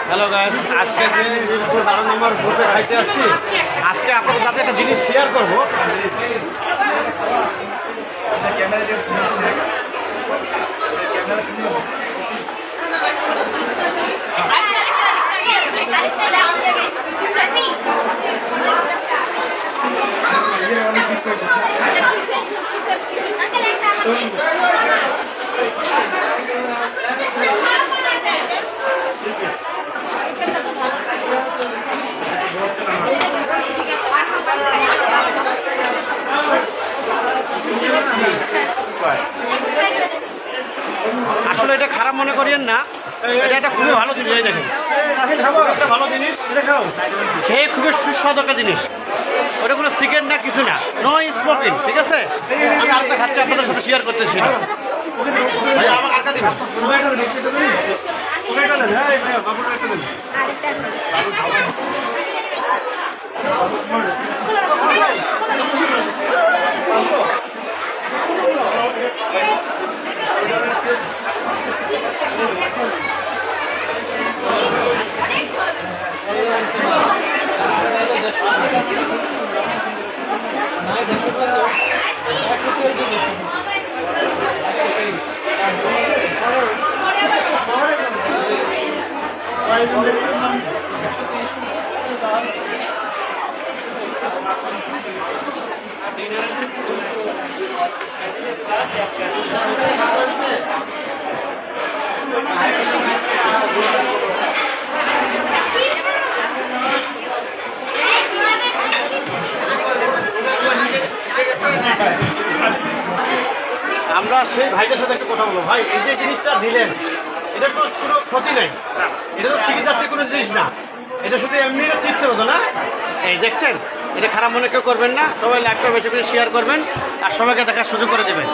Hello guys, আজকে যে 12 নম্বর গ্রুপে খাইতে আসছি, আজকে আপনাদের সাথে একটা জিনিস শেয়ার করবো। আসলে এটা খারাপ মনে করিয়েন না, এটা একটা খুবই ভালো জিনিস। এই দেখেন, একটা ভালো জিনিস, খেয়ে খুবই সুস্বাদু একটা জিনিস। ওটা কোনো চিকেন না, কিছু না, নো স্মোকিং, ঠিক আছে? আমি আরেকটা খাচ্ছি, আপনাদের সাথে শেয়ার করতেছি না। ভাই আমার আটটা দিন। আমরা সেই ভাইটার সাথে একটা কথা বলবো। ভাই, এই যে জিনিসটা দিলেন, এটা তো কোনো ক্ষতি নাই, এটা তো চিকিৎসার্থে কোনো জিনিস না, এটা শুধু এমনি একটা চিপসের মতো না। এই দেখছেন, এটা খারাপ মনে কেউ করবেন না। সবাই লাইভটা বেশি বেশি শেয়ার করবেন আর সবাইকে দেখার সুযোগ করে দেবেন।